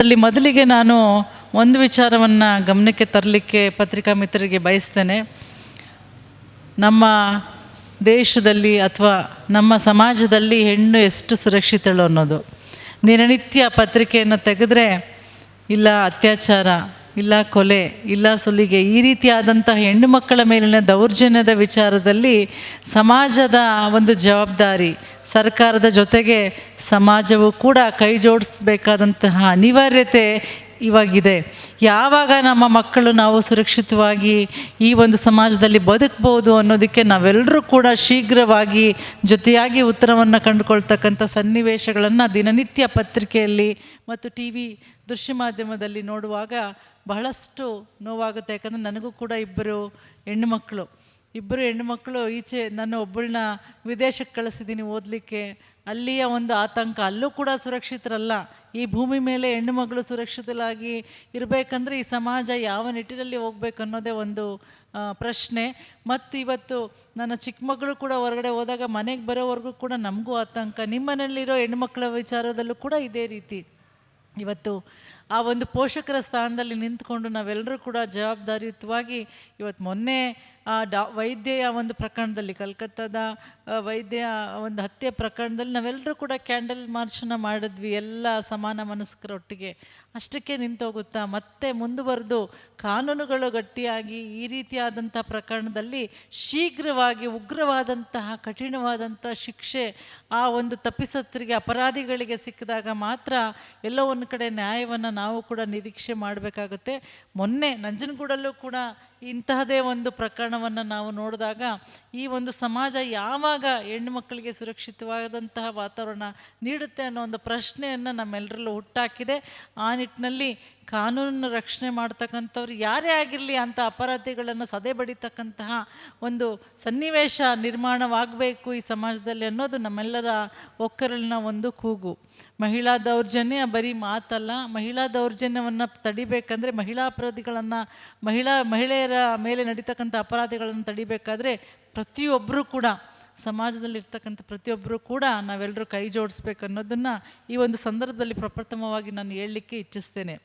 ಅಲ್ಲಿ ಮೊದಲಿಗೆ ನಾನು ಒಂದು ವಿಚಾರವನ್ನು ಗಮನಕ್ಕೆ ತರಲಿಕ್ಕೆ ಪತ್ರಿಕಾ ಮಿತ್ರರಿಗೆ ಬಯಸ್ತೇನೆ. ನಮ್ಮ ದೇಶದಲ್ಲಿ ಅಥವಾ ನಮ್ಮ ಸಮಾಜದಲ್ಲಿ ಹೆಣ್ಣು ಎಷ್ಟು ಸುರಕ್ಷಿತಳು ಅನ್ನೋದು. ದಿನನಿತ್ಯ ಪತ್ರಿಕೆಯನ್ನು ತೆಗೆದ್ರೆ ಇಲ್ಲ ಅತ್ಯಾಚಾರ, ಇಲ್ಲ ಕೊಲೆ, ಇಲ್ಲ ಸುಲಿಗೆ, ಈ ರೀತಿಯಾದಂತಹ ಹೆಣ್ಣು ಮಕ್ಕಳ ಮೇಲಿನ ದೌರ್ಜನ್ಯದ ವಿಚಾರದಲ್ಲಿ ಸಮಾಜದ ಒಂದು ಜವಾಬ್ದಾರಿ, ಸರ್ಕಾರದ ಜೊತೆಗೆ ಸಮಾಜವು ಕೂಡ ಕೈ ಜೋಡಿಸಬೇಕಾದಂತಹ ಅನಿವಾರ್ಯತೆ ಇವಾಗಿದೆ. ಯಾವಾಗ ನಮ್ಮ ಮಕ್ಕಳು ನಾವು ಸುರಕ್ಷಿತವಾಗಿ ಈ ಒಂದು ಸಮಾಜದಲ್ಲಿ ಬದುಕ್ಬೋದು ಅನ್ನೋದಕ್ಕೆ ನಾವೆಲ್ಲರೂ ಕೂಡ ಶೀಘ್ರವಾಗಿ ಜೊತೆಯಾಗಿ ಉತ್ತರವನ್ನು ಕಂಡುಕೊಳ್ತಕ್ಕಂಥ ಸನ್ನಿವೇಶಗಳನ್ನು ದಿನನಿತ್ಯ ಪತ್ರಿಕೆಯಲ್ಲಿ ಮತ್ತು ಟಿ ವಿ ದೃಶ್ಯ ಮಾಧ್ಯಮದಲ್ಲಿ ನೋಡುವಾಗ ಬಹಳಷ್ಟು ನೋವಾಗುತ್ತೆ. ಯಾಕಂದರೆ ನನಗೂ ಕೂಡ ಇಬ್ಬರು ಹೆಣ್ಣುಮಕ್ಕಳು ಈಚೆ ನನ್ನ ಒಬ್ಬಳನ್ನ ವಿದೇಶಕ್ಕೆ ಕಳಿಸಿದ್ದೀನಿ ಓದಲಿಕ್ಕೆ. ಅಲ್ಲಿಯ ಒಂದು ಆತಂಕ, ಅಲ್ಲೂ ಕೂಡ ಸುರಕ್ಷಿತರಲ್ಲ. ಈ ಭೂಮಿ ಮೇಲೆ ಹೆಣ್ಣುಮಗಳು ಸುರಕ್ಷಿತರಾಗಿ ಇರಬೇಕಂದ್ರೆ ಈ ಸಮಾಜ ಯಾವ ನಿಟ್ಟಿನಲ್ಲಿ ಹೋಗ್ಬೇಕು ಅನ್ನೋದೇ ಒಂದು ಪ್ರಶ್ನೆ. ಮತ್ತು ಇವತ್ತು ನನ್ನ ಚಿಕ್ಕ ಮಗಳು ಕೂಡ ಹೊರಗಡೆ ಹೋದಾಗ ಮನೆಗೆ ಬರೋವರೆಗೂ ಕೂಡ ನಮಗೂ ಆತಂಕ. ನಿಮ್ಮ ಮನೆಯಲ್ಲಿರೋ ಹೆಣ್ಣುಮಕ್ಕಳ ವಿಚಾರದಲ್ಲೂ ಕೂಡ ಇದೇ ರೀತಿ. ಇವತ್ತು ಆ ಒಂದು ಪೋಷಕರ ಸ್ಥಾನದಲ್ಲಿ ನಿಂತ್ಕೊಂಡು ನಾವೆಲ್ಲರೂ ಕೂಡ ಜವಾಬ್ದಾರಿಯುತವಾಗಿ ಇವತ್ತು ಮೊನ್ನೆ ವೈದ್ಯೆಯ ಒಂದು ಪ್ರಕರಣದಲ್ಲಿ, ಕಲ್ಕತ್ತಾದ ವೈದ್ಯ ಒಂದು ಹತ್ಯೆ ಪ್ರಕರಣದಲ್ಲಿ ನಾವೆಲ್ಲರೂ ಕೂಡ ಕ್ಯಾಂಡಲ್ ಮಾರ್ಚನ್ನು ಮಾಡಿದ್ವಿ, ಎಲ್ಲ ಸಮಾನ ಮನಸ್ಕರೊಟ್ಟಿಗೆ. ಅಷ್ಟಕ್ಕೆ ನಿಂತೋಗುತ್ತಾ ಮತ್ತೆ ಮುಂದುವರೆದು ಕಾನೂನುಗಳು ಗಟ್ಟಿಯಾಗಿ ಈ ರೀತಿಯಾದಂಥ ಪ್ರಕರಣದಲ್ಲಿ ಶೀಘ್ರವಾಗಿ ಉಗ್ರವಾದಂತಹ ಕಠಿಣವಾದಂಥ ಶಿಕ್ಷೆ ಆ ಒಂದು ತಪ್ಪಿತಸ್ಥರಿಗೆ, ಅಪರಾಧಿಗಳಿಗೆ ಸಿಕ್ಕಿದಾಗ ಮಾತ್ರ ಎಲ್ಲೋ ಒಂದು ಕಡೆ ನ್ಯಾಯವನ್ನು ನಾವು ಕೂಡ ನಿರೀಕ್ಷೆ ಮಾಡಬೇಕಾಗುತ್ತೆ. ಮೊನ್ನೆ ನಂಜನಗೂಡಲ್ಲೂ ಕೂಡ ಇಂತಹದೇ ಒಂದು ಪ್ರಕರಣವನ್ನು ನಾವು ನೋಡಿದಾಗ ಈ ಒಂದು ಸಮಾಜ ಯಾವಾಗ ಹೆಣ್ಣು ಮಕ್ಕಳಿಗೆ ಸುರಕ್ಷಿತವಾದಂತಹ ವಾತಾವರಣ ನೀಡುತ್ತೆ ಅನ್ನೋ ಒಂದು ಪ್ರಶ್ನೆಯನ್ನು ನಮ್ಮೆಲ್ಲರಲ್ಲೂ ಹುಟ್ಟಾಕಿದೆ. ಆ ನಿಟ್ಟಿನಲ್ಲಿ ಕಾನೂನನ್ನು ರಕ್ಷಣೆ ಮಾಡ್ತಕ್ಕಂಥವ್ರು ಯಾರೇ ಆಗಿರಲಿ ಅಂಥ ಅಪರಾಧಿಗಳನ್ನು ಸದೆ ಬಡಿತಕ್ಕಂತಹ ಒಂದು ಸನ್ನಿವೇಶ ನಿರ್ಮಾಣವಾಗಬೇಕು ಈ ಸಮಾಜದಲ್ಲಿ ಅನ್ನೋದು ನಮ್ಮೆಲ್ಲರ ಒಕ್ಕರಲಿನ ಒಂದು ಕೂಗು. ಮಹಿಳಾ ದೌರ್ಜನ್ಯ ಬರೀ ಮಾತಲ್ಲ. ಮಹಿಳಾ ದೌರ್ಜನ್ಯವನ್ನು ತಡಿಬೇಕಂದ್ರೆ, ಮಹಿಳಾ ಅಪರಾಧಿಗಳನ್ನು, ಮಹಿಳೆಯರ ಮೇಲೆ ನಡೀತಕ್ಕಂಥ ಅಪರಾಧಿಗಳನ್ನು ತಡಿಬೇಕಾದ್ರೆ ಪ್ರತಿಯೊಬ್ಬರೂ ಕೂಡ, ಸಮಾಜದಲ್ಲಿರ್ತಕ್ಕಂಥ ಪ್ರತಿಯೊಬ್ಬರೂ ಕೂಡ ನಾವೆಲ್ಲರೂ ಕೈ ಜೋಡಿಸ್ಬೇಕು ಅನ್ನೋದನ್ನು ಈ ಒಂದು ಸಂದರ್ಭದಲ್ಲಿ ಪ್ರಪ್ರಥಮವಾಗಿ ನಾನು ಹೇಳಲಿಕ್ಕೆ ಇಚ್ಛಿಸ್ತೇನೆ.